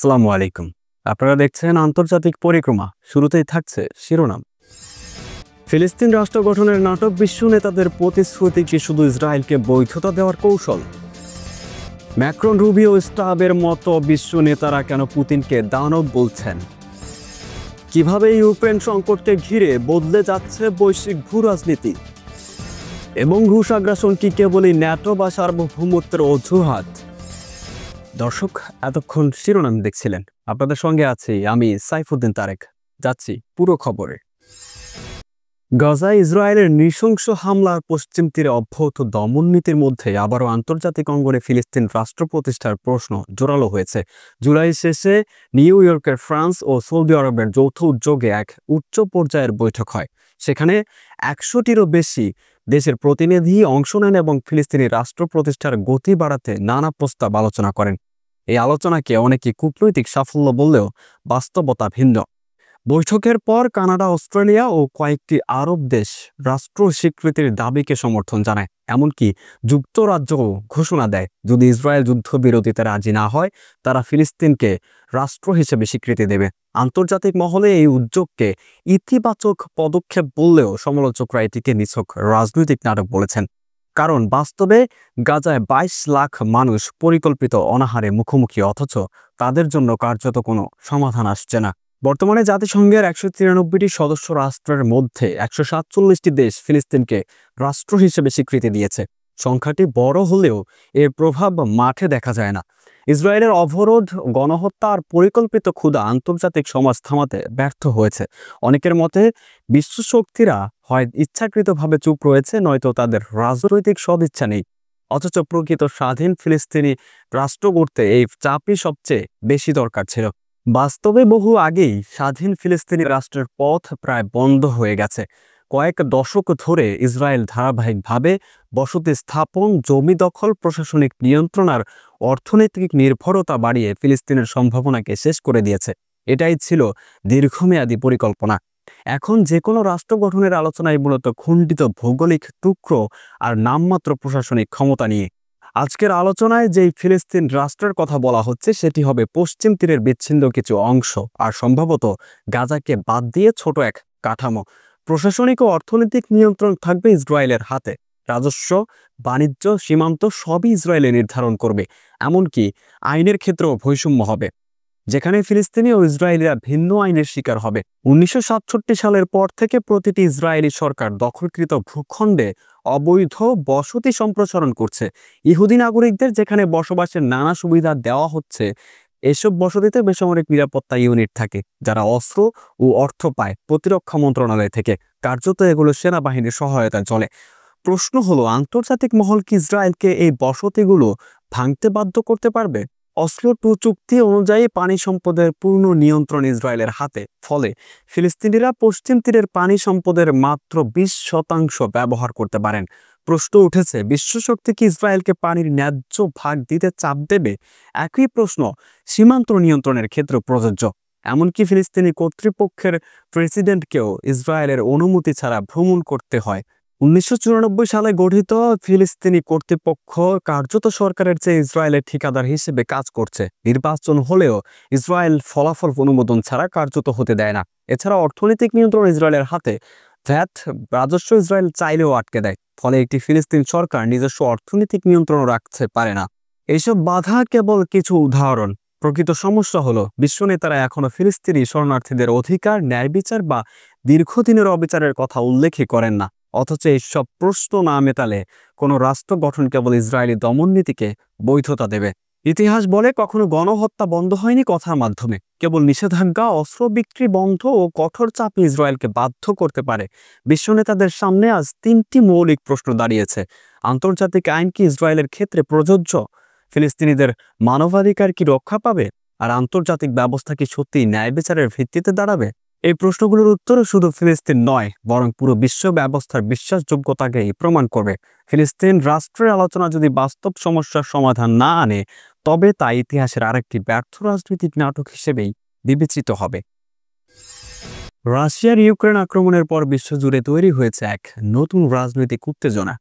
আসসালামু আলাইকুম। আপনারা দেখছেন আন্তর্জাতিক পরিক্রমা। শুরুতেই থাকছে শিরোনাম। ফিলিস্তিন রাষ্ট্র গঠনের নাটক, বিশ্ব নেতাদের প্রতিশ্রুতি কি শুধু ইসরায়েলকে বৈধতা দেওয়ার কৌশল? ম্যাক্রন, রুবিও, স্টাবের মতো বিশ্ব নেতারা কেন পুতিনকে দানব বলছেন? কিভাবে ইউক্রেন সংকটকে ঘিরে বদলে যাচ্ছে বৈশ্বিক ভূরাজনীতি? এবং রুশ আগ্রাসন কি কেবলই ন্যাটো বা সার্বভৌমত্বের অজুহাত? দর্শক, এতক্ষণ শিরোনাম দেখছিলেন। আপনাদের সঙ্গে আছি আমি সাইফুদ্দিন তারেক। যাচ্ছি পুরো খবরে। গাজায় ইসরায়েলের নৃশংস হামলার পশ্চিম তীরে অব্যাহত দমন নীতির মধ্যে আবারও আন্তর্জাতিক অঙ্গনে ফিলিস্তিন রাষ্ট্র প্রতিষ্ঠার প্রশ্ন জোরালো হয়েছে। জুলাই শেষে নিউ ইয়র্কের ফ্রান্স ও সৌদি আরবের যৌথ উদ্যোগে এক উচ্চ পর্যায়ের বৈঠক হয়। সেখানে 100টিরও বেশি দেশের প্রতিনিধি অংশ নেন এবং ফিলিস্তিনি রাষ্ট্র প্রতিষ্ঠার গতি বাড়াতে নানা প্রস্তাব আলোচনা করেন। এই আলোচনাকে অনেকে কূটনৈতিক সাফল্য বললেও বাস্তবতা ভিন্ন। বৈঠকের পর কানাডা, অস্ট্রেলিয়া ও কয়েকটি আরব দেশ রাষ্ট্র স্বীকৃতির দাবিকে সমর্থন জানায়। এমনকি যুক্তরাজ্যও ঘোষণা দেয়, যদি ইসরায়েল যুদ্ধবিরতিতে রাজি না হয় তারা ফিলিস্তিনকে রাষ্ট্র হিসেবে স্বীকৃতি দেবে। আন্তর্জাতিক মহলে এই উদ্যোগকে ইতিবাচক পদক্ষেপ বললেও সমালোচকরা এটিকে নিছক রাজনৈতিক নাটক বলেছেন। কারণ বাস্তবে গাজায় 22 লাখ মানুষ পরিকল্পিত অনাহারে মুখোমুখি, অথচ তাদের জন্য কার্যত কোনো সমাধান আসছে না। বর্তমানে জাতিসংঘের 193টি সদস্য রাষ্ট্রের মধ্যে 147টি দেশ ফিলিস্তিনকে রাষ্ট্র হিসেবে স্বীকৃতি দিয়েছে। সংখ্যাটি বড় হলেও এর প্রভাব মাঠে দেখা যায় না। ইসরায়েলের অবরোধ, গণহত্যা আর পরিকল্পিত ক্ষুধা আন্তর্জাতিক সমাজ থামাতে ব্যর্থ হয়েছে। অনেকের মতে বিশ্ব শক্তিরা হয় ইচ্ছাকৃতভাবে চুপ রয়েছে, নয়তো তাদের রাজনৈতিক সদিচ্ছা নেই। অথচ প্রকৃত স্বাধীন ফিলিস্তিনি রাষ্ট্র গড়তে এই চাপই সবচেয়ে বেশি দরকার ছিল। বাস্তবে বহু আগেই স্বাধীন ফিলিস্তিনি রাষ্ট্রের পথ প্রায় বন্ধ হয়ে গেছে। কয়েক দশক ধরে ইসরায়েল ধারাবাহিকভাবে বসতি স্থাপন, জমি দখল, প্রশাসনিক নিয়ন্ত্রণ আর অর্থনৈতিক নির্ভরতা বাড়িয়ে ফিলিস্তিনের সম্ভাবনাকে শেষ করে দিয়েছে। এটাই ছিল দীর্ঘমেয়াদী পরিকল্পনা। এখন যে কোনো রাষ্ট্র গঠনের আলোচনায় মূলত খণ্ডিত ভৌগোলিক টুকরো আর নামমাত্র প্রশাসনিক ক্ষমতা নিয়ে। আজকের আলোচনায় যেই ফিলিস্তিন রাষ্ট্রের কথা বলা হচ্ছে সেটি হবে পশ্চিম তীরের বিচ্ছিন্ন কিছু অংশ, আর সম্ভবত গাজাকে বাদ দিয়ে ছোট এক কাঠামো। প্রশাসনিক ও অর্থনৈতিক নিয়ন্ত্রণ থাকবে ইসরায়েলের হাতে। রাজস্ব, বাণিজ্য, সীমান্ত সবই ইসরায়েলে নির্ধারণ করবে। এমনকি আইনের ক্ষেত্রেও বৈষম্য হবে, যেখানে ফিলিস্তিনি ও ইসরায়েলিরা ভিন্ন আইনের শিকার হবে। 1967 সালের পর থেকে প্রতিটি ইসরায়েলি সরকার দখলকৃত ভূখণ্ডে অবৈধ বসতি সম্প্রসারণ করছে। ইহুদি নাগরিকদের যেখানে বসবাসের নানা সুবিধা দেওয়া হচ্ছে, এসব বসতিতে বেসামরিক নিরাপত্তা ইউনিট থাকে, যারা অস্ত্র ও অর্থ পায় প্রতিরক্ষা মন্ত্রণালয় থেকে। কার্যত এগুলো সেনাবাহিনীর সহায়তায় চলে। প্রশ্ন হলো, আন্তর্জাতিক মহল কি ইসরায়েলকে এই বসতিগুলো ভাঙতে বাধ্য করতে পারবে? অসলো II চুক্তি অনুযায়ী পানি সম্পদের পূর্ণ নিয়ন্ত্রণ ইসরায়েলের হাতে। ফলে ফিলিস্তিনিরা পশ্চিম তীরের পানি সম্পদের মাত্র 20% ব্যবহার করতে পারেন। প্রশ্ন উঠেছে, বিশ্বশক্তি কি ইসরায়েলকে পানির ন্যায্য ভাগ দিতে চাপ দেবে? একই প্রশ্ন সীমান্ত নিয়ন্ত্রণের ক্ষেত্রে প্রযোজ্য। এমনকি ফিলিস্তিনি কর্তৃপক্ষের প্রেসিডেন্টকেও ইসরায়েলের অনুমতি ছাড়া ভ্রমণ করতে হয়। 1994 সালে গঠিত ফিলিস্তিনি কর্তৃপক্ষ কার্যত সরকারের চেয়ে ইসরায়েলের ঠিকাদার হিসেবে কাজ করছে। নির্বাচন হলেও ইসরায়েল ফলাফল অনুমোদন ছাড়া কার্যত হতে দেয় না। এছাড়া অর্থনৈতিক নিয়ন্ত্রণ ইসরায়েলের হাতে। ভ্যাট, রাজস্ব ইসরায়েল চাইলেও আটকে দেয়। ফলে একটি ফিলিস্তিন সরকার নিজস্ব অর্থনৈতিক নিয়ন্ত্রণ রাখতে পারে না। এইসব বাধা কেবল কিছু উদাহরণ। প্রকৃত সমস্যা হলো, বিশ্ব নেতারা এখনো ফিলিস্তিনি শরণার্থীদের অধিকার, ন্যায় বিচার বা দীর্ঘদিনের অবিচারের কথা উল্লেখই করেন না। অথচ এইসব প্রশ্ন না মেটালে কোনো রাষ্ট্র গঠন কেবল ইসরায়েলি দমননীতিকে বৈধতা দেবে। ইতিহাস বলে, কখনো গণহত্যা বন্ধ হয়নি কথার মাধ্যমে। কেবল নিষেধাজ্ঞা, অস্ত্র বিক্রি বন্ধ ও কঠোর চাপ ইসরায়েলকে বাধ্য করতে পারে। বিশ্ব নেতাদের সামনে আজ 3টি মৌলিক প্রশ্ন দাঁড়িয়েছে। আন্তর্জাতিক আইন কি ইসরায়েলের ক্ষেত্রে প্রযোজ্য? ফিলিস্তিনিদের মানবাধিকার কি রক্ষা পাবে? আর আন্তর্জাতিক ব্যবস্থা কি সত্যি ন্যায় বিচারের ভিত্তিতে দাঁড়াবে? এই প্রশ্নগুলোর উত্তর শুধু ফিলিস্তিন নয়, বরং পুরো বিশ্ব ব্যবস্থার বিশ্বাসযোগ্যতাকেই প্রমাণ করবে। ফিলিস্তিন রাষ্ট্রের আলোচনা যদি বাস্তব সমস্যার সমাধান না আনে, তবে তা ইতিহাসের আরেকটি ব্যর্থ রাজনৈতিক নাটক হিসেবেই বিবেচিত হবে। রাশিয়ার ইউক্রেন আক্রমণের পর বিশ্বজুড়ে তৈরি হয়েছে এক নতুন রাজনৈতিক উত্তেজনা।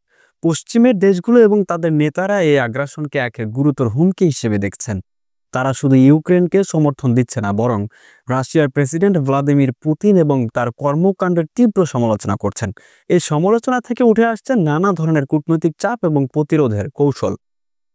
পশ্চিমের দেশগুলো এবং তাদের নেতারা এই আগ্রাসনকে এক গুরুতর হুমকি হিসেবে দেখছেন। তারা শুধু ইউক্রেনকে সমর্থন দিচ্ছে না, বরং রাশিয়ার প্রেসিডেন্ট ভ্লাদিমির পুতিন এবং তার কর্মকাণ্ডের তীব্র সমালোচনা করছেন। এই সমালোচনা থেকে উঠে আসছে নানা ধরনের কূটনৈতিক চাপ এবং প্রতিরোধের কৌশল।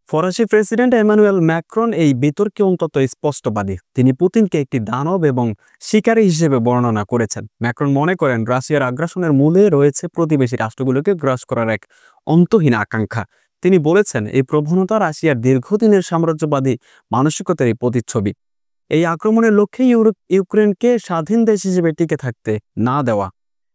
ফরাসি প্রেসিডেন্ট এমানুয়েল ম্যাক্রন এই বিতর্কে অন্তত স্পষ্টবাদী। তিনি পুতিনকে একটি দানব এবং শিকারী হিসেবে বর্ণনা করেছেন। ম্যাক্রন মনে করেন রাশিয়ার আগ্রাসনের মূলে রয়েছে প্রতিবেশী রাষ্ট্রগুলোকে গ্রাস করার এক অন্তহীন আকাঙ্ক্ষা। তিনি বলেছেন এই প্রবণতা রাশিয়ার দীর্ঘদিনের সাম্রাজ্যবাদী মানসিকতারই প্রতিচ্ছবি। এই আক্রমণের লক্ষ্যে ইউক্রেনকে স্বাধীন দেশ হিসেবে টিকে থাকতে না দেওয়া।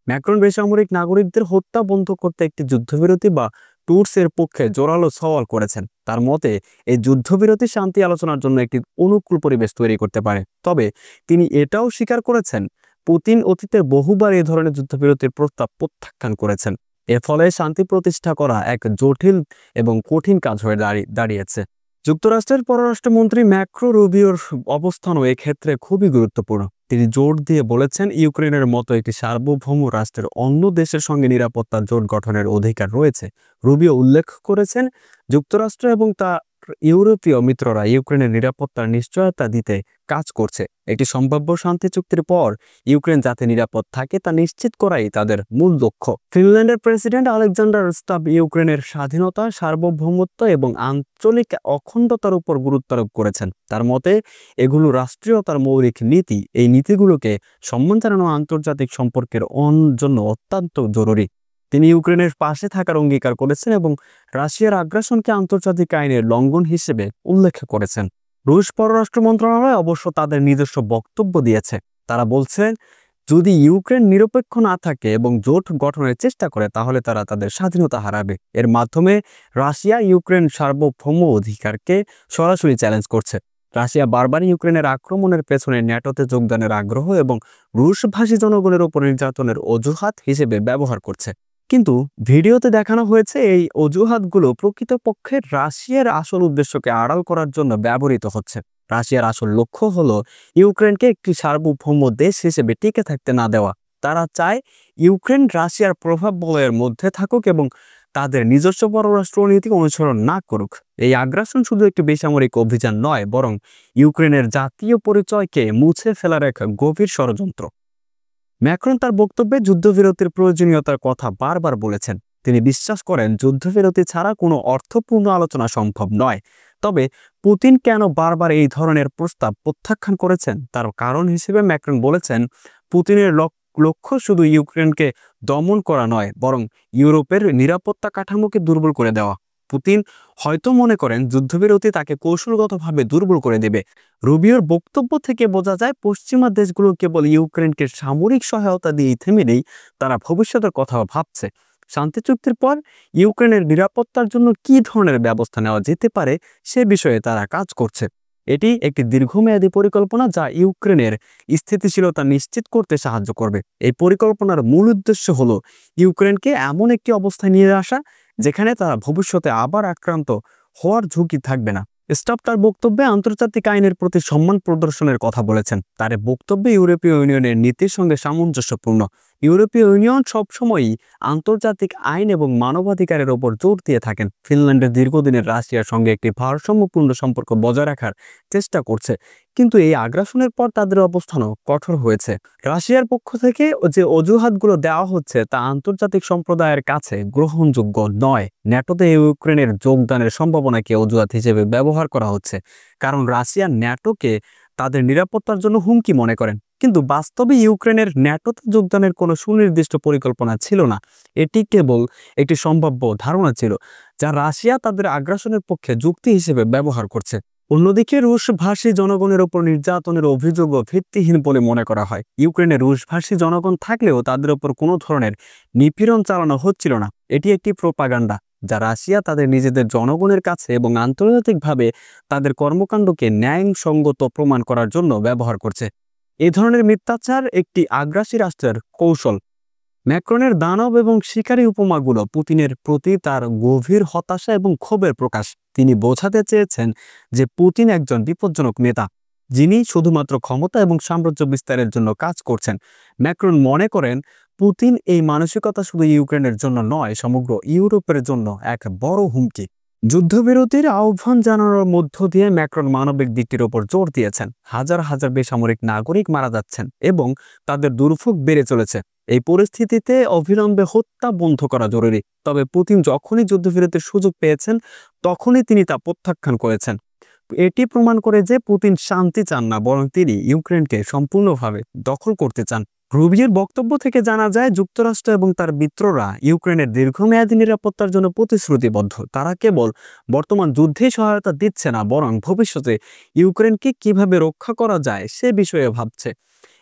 ম্যাক্রন বেসামরিক নাগরিকদের হত্যা বন্ধ করতে একটি যুদ্ধবিরতি বা টুর্সের পক্ষে জোরালো সওয়াল করেছেন। তার মতে এই যুদ্ধবিরতি শান্তি আলোচনার জন্য একটি অনুকূল পরিবেশ তৈরি করতে পারে। তবে তিনি এটাও স্বীকার করেছেন পুতিন অতীতে বহুবার এই ধরনের যুদ্ধবিরতির প্রস্তাব প্রত্যাখ্যান করেছেন। এর ফলে শান্তি প্রতিষ্ঠা করা এক জটিল এবং কঠিন কাজ হয়ে দাঁড়িয়েছে। যুক্তরাষ্ট্রের পররাষ্ট্রমন্ত্রী মার্কো রুবিওর অবস্থানও এক্ষেত্রে খুবই গুরুত্বপূর্ণ। তিনি জোর দিয়ে বলেছেন ইউক্রেনের মতো একটি সার্বভৌম রাষ্ট্রের অন্য দেশের সঙ্গে নিরাপত্তা জোট গঠনের অধিকার রয়েছে। রুবিও উল্লেখ করেছেন যুক্তরাষ্ট্র এবং তার ইউরোপীয় মিত্ররা ইউক্রেনের নিরাপত্তার নিশ্চয়তা দিতে কাজ করছে। একটি সম্ভাব্য শান্তি চুক্তির পর ইউক্রেন যাতে নিরাপদ থাকে তা নিশ্চিত করাই তাদের মূল লক্ষ্য। ফিনল্যান্ডের প্রেসিডেন্ট আলেকজান্ডার স্টাব ইউক্রেনের স্বাধীনতা, সার্বভৌমত্ব এবং আঞ্চলিক অখণ্ডতার উপর গুরুত্ব আরোপ করেছেন। তার মতে এগুলো রাষ্ট্রীয়তার মৌলিক নীতি। এই নীতিগুলোকে সম্মান জানানো আন্তর্জাতিক সম্পর্কের জন্য অত্যন্ত জরুরি। তিনি ইউক্রেনের পাশে থাকার অঙ্গীকার করেছেন এবং রাশিয়ার আগ্রাসনকে আন্তর্জাতিক আইনের লঙ্ঘন হিসেবে উল্লেখ করেছেন। রুশ পররাষ্ট্র মন্ত্রণালয় অবশ্য তাদের নিজস্ব বক্তব্য দিয়েছে। তারা বলছেন যদি ইউক্রেন নিরপেক্ষ না থাকে এবং জোট গঠনের চেষ্টা করে তাহলে তারা তাদের স্বাধীনতা হারাবে। এর মাধ্যমে রাশিয়া ইউক্রেন সার্বভৌম অধিকারকে সরাসরি চ্যালেঞ্জ করছে। রাশিয়া বারবার ইউক্রেনের আক্রমণের পেছনে ন্যাটোতে যোগদানের আগ্রহ এবং রুশভাষী জনগণের উপর নির্যাতনের অজুহাত হিসেবে ব্যবহার করছে। কিন্তু ভিডিওতে দেখানো হয়েছে এই অজুহাতগুলো প্রকৃতপক্ষে রাশিয়ার আসল উদ্দেশ্যকে আড়াল করার জন্য ব্যবহৃত হচ্ছে। রাশিয়ার আসল লক্ষ্য হলো ইউক্রেনকে একটি সার্বভৌম দেশ হিসেবে টিকে থাকতে না দেওয়া। তারা চায় ইউক্রেন রাশিয়ার প্রভাব বলয়ের মধ্যে থাকুক এবং তাদের নিজস্ব পররাষ্ট্রনীতি অনুসরণ না করুক। এই আগ্রাসন শুধু একটি বেসামরিক অভিযান নয়, বরং ইউক্রেনের জাতীয় পরিচয়কে মুছে ফেলার এক গভীর ষড়যন্ত্র। ম্যাক্রন তার বক্তব্যে যুদ্ধবিরতির প্রয়োজনীয়তার কথা বারবার বলেছেন। তিনি বিশ্বাস করেন যুদ্ধবিরতি ছাড়া কোনো অর্থপূর্ণ আলোচনা সম্ভব নয়। তবে পুতিন কেন বারবার এই ধরনের প্রস্তাব প্রত্যাখ্যান করেছেন তার কারণ হিসেবে ম্যাক্রন বলেছেন পুতিনের লক্ষ্য শুধু ইউক্রেনকে দমন করা নয়, বরং ইউরোপের নিরাপত্তা কাঠামোকে দুর্বল করে দেওয়া। পুতিন হয়তো মনে করেন যুদ্ধবিরতি তাকে কৌশলগতভাবে দুর্বল করে দেবে। রুবিওর বক্তব্য থেকে বোঝা যায় পশ্চিমা দেশগুলো কেবল ইউক্রেনকে সামরিক সহায়তা দিয়েই থেমে নেই, তারা ভবিষ্যতের কথাও ভাবছে। শান্তি চুক্তির পর ইউক্রেনের নিরাপত্তার জন্য কী ধরনের ব্যবস্থা নেওয়া যেতে পারে সে বিষয়ে তারা কাজ করছে। এটি একটি দীর্ঘমেয়াদী পরিকল্পনা যা ইউক্রেনের স্থিতিশীলতা নিশ্চিত করতে সাহায্য করবে। এই পরিকল্পনার মূল উদ্দেশ্য হলো ইউক্রেনকে এমন একটি অবস্থায় নিয়ে আসা যেখানে তারা ভবিষ্যতে আবার আক্রান্ত হওয়ার ঝুঁকি থাকবে না। স্টাফ তার বক্তব্যে আন্তর্জাতিক আইনের প্রতি সম্মান প্রদর্শনের কথা বলেছেন। তার বক্তব্যে ইউরোপীয় ইউনিয়নের নীতির সঙ্গে সামঞ্জস্যপূর্ণ। ইউরোপীয় ইউনিয়ন সবসময়ই আন্তর্জাতিক আইন এবং মানবাধিকারের ওপর জোর দিয়ে থাকেন। ফিনল্যান্ডের দীর্ঘদিনের রাশিয়ার সঙ্গে একটি ভারসাম্যপূর্ণ সম্পর্ক বজায় রাখার চেষ্টা করছে, কিন্তু এই আগ্রাসনের পর তাদের অবস্থানও কঠোর হয়েছে। রাশিয়ার পক্ষ থেকে যে অজুহাতগুলো দেওয়া হচ্ছে তা আন্তর্জাতিক সম্প্রদায়ের কাছে গ্রহণযোগ্য নয়। ন্যাটোতে ইউক্রেনের যোগদানের সম্ভাবনাকে অজুহাত হিসেবে ব্যবহার করা হচ্ছে, কারণ রাশিয়া ন্যাটোকে তাদের নিরাপত্তার জন্য হুমকি মনে করেন। কিন্তু বাস্তবে ইউক্রেনের ন্যাটোতে যোগদানের কোনো সুনির্দিষ্ট পরিকল্পনা ছিল না। এটি কেবল একটি সম্ভাব্য ধারণা ছিল যা রাশিয়া তাদের আগ্রাসনের পক্ষে যুক্তি হিসেবে ব্যবহার করছে। অন্যদিকে রুশভাষী জনগণের উপর নির্যাতনের অভিযোগও ভিত্তিহীন বলে মনে করা হয়। ইউক্রেনে রুশভাষী জনগণ থাকলেও তাদের উপর কোনো ধরনের নিপীড়ন চালানো হচ্ছিল না। এটি একটি প্রোপাগান্ডা যা রাশিয়া তাদের নিজেদের জনগণের কাছে এবং আন্তর্জাতিকভাবে তাদের কর্মকাণ্ডকে ন্যায়সঙ্গত প্রমাণ করার জন্য ব্যবহার করছে। এই ধরনের মিথ্যাচার একটি আগ্রাসী রাষ্ট্রের কৌশল। ম্যাক্রনের দানব এবং শিকারী উপমাগুলো পুতিনের প্রতি তার গভীর হতাশা এবং ক্ষোভের প্রকাশ। তিনি বোঝাতে চেয়েছেন যে পুতিন একজন বিপজ্জনক নেতা যিনি শুধুমাত্র ক্ষমতা এবং সাম্রাজ্য বিস্তারের জন্য কাজ করছেন। ম্যাক্রন মনে করেন পুতিন এই মানসিকতা শুধু ইউক্রেনের জন্য নয়, সমগ্র ইউরোপের জন্য এক বড় হুমকি। যুদ্ধবিরতির আহ্বান জানানোর মধ্য দিয়ে ম্যাক্রন মানবিক দিকটির ওপর জোর দিয়েছেন। হাজার হাজার বেসামরিক নাগরিক মারা যাচ্ছেন এবং তাদের দুর্ভোগ বেড়ে চলেছে। এই পরিস্থিতিতে অবিলম্বে হত্যা বন্ধ করা জরুরি। তবে পুতিন যখনই যুদ্ধবিরতির সুযোগ পেয়েছেন তখনই তিনি তা প্রত্যাখ্যান করেছেন। এটি প্রমাণ করে যে পুতিন শান্তি চান না, বরং তিনি ইউক্রেনকে সম্পূর্ণভাবে দখল করতে চান। রুবিওর বক্তব্য থেকে জানা যায় যুক্তরাষ্ট্র এবং তার মিত্ররা ইউক্রেনের দীর্ঘমেয়াদী নিরাপত্তার জন্য প্রতিশ্রুতিবদ্ধ। তারা কেবল বর্তমান যুদ্ধে সহায়তা দিচ্ছে না, বরং ভবিষ্যতে ইউক্রেনকে কিভাবে রক্ষা করা যায় সে বিষয়ে ভাবছে।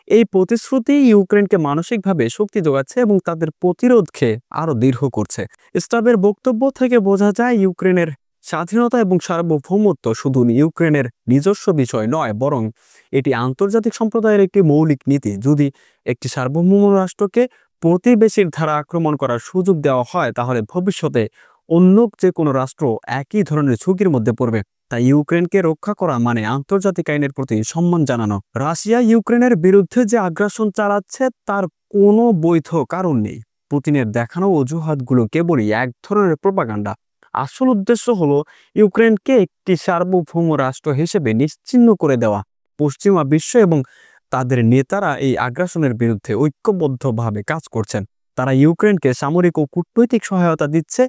এই প্রতিশ্রুতি ইউক্রেনকে মানসিকভাবে শক্তি যোগাচ্ছে এবং তাদের প্রতিরোধকে আরো দৃঢ় করছে। স্টাবের বক্তব্য থেকে বোঝা যায় ইউক্রেনের স্বাধীনতা এবং সার্বভৌমত্ব শুধু ইউক্রেনের নিজস্ব বিষয় নয়, বরং এটি আন্তর্জাতিক সম্প্রদায়ের একটি মৌলিক নীতি। যদি একটি সার্বভৌম রাষ্ট্রকে প্রতিবেশীর দ্বারা আক্রমণ করার সুযোগ দেওয়া হয়, তাহলে ভবিষ্যতে অন্য যে কোনো রাষ্ট্র একই ধরনের ঝুঁকির মধ্যে পড়বে। তাই ইউক্রেনকে রক্ষা করা মানে আন্তর্জাতিক আইনের প্রতি সম্মান জানানো। রাশিয়া ইউক্রেনের বিরুদ্ধে যে আগ্রাসন চালাচ্ছে তার কোনো বৈধ কারণ নেই। পুতিনের দেখানো অজুহাতগুলো কেবলই এক ধরনের প্রোপাগান্ডা। আসল উদ্দেশ্য হলো ইউক্রেনকে একটি সার্বভৌম রাষ্ট্র হিসেবে নিশ্চিহ্ন করে দেওয়া। পশ্চিমা বিশ্ব এবং তাদের নেতারা এই আগ্রাসনের বিরুদ্ধে ঐক্যবদ্ধভাবে কাজ করছেন। তারা ইউক্রেনকে সামরিক ও কূটনৈতিক সহায়তা দিচ্ছে,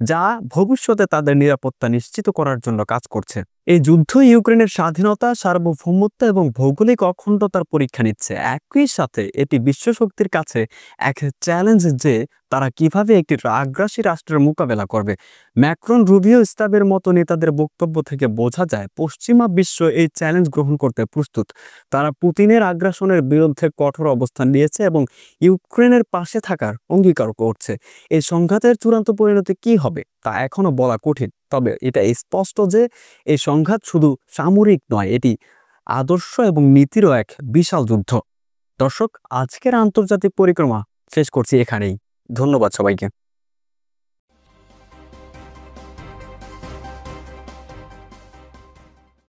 যা ভবিষ্যতে তাদের নিরাপত্তা নিশ্চিত করার জন্য কাজ করছে। এই যুদ্ধ ইউক্রেনের স্বাধীনতা, সার্বভৌমত্ব এবং ভৌগোলিক অখণ্ডতার পরীক্ষা নিচ্ছে। একই সাথে এটি বিশ্বশক্তির কাছে এক চ্যালেঞ্জ যে তারা কিভাবে একটি আগ্রাসী রাষ্ট্রের মোকাবেলা করবে। ম্যাক্রন, রুবিও, স্টাবের মতো নেতাদের বক্তব্য থেকে বোঝা যায় পশ্চিমা বিশ্ব এই চ্যালেঞ্জ গ্রহণ করতে প্রস্তুত। তারা পুতিনের আগ্রাসনের বিরুদ্ধে কঠোর অবস্থান নিয়েছে এবং ইউক্রেনের পাশে থাকার অঙ্গীকার করছে। এই সংঘাতের চূড়ান্ত পরিণতি কি হবে তা এখনো বলা কঠিন, তবে এটা স্পষ্ট যে এই সংঘাত শুধু সামরিক নয়, এটি আদর্শ এবং নীতিরও এক বিশাল যুদ্ধ। দর্শক, আজকের আন্তর্জাতিক পরিক্রমা শেষ করছি এখানেই। ধন্যবাদ সবাইকে।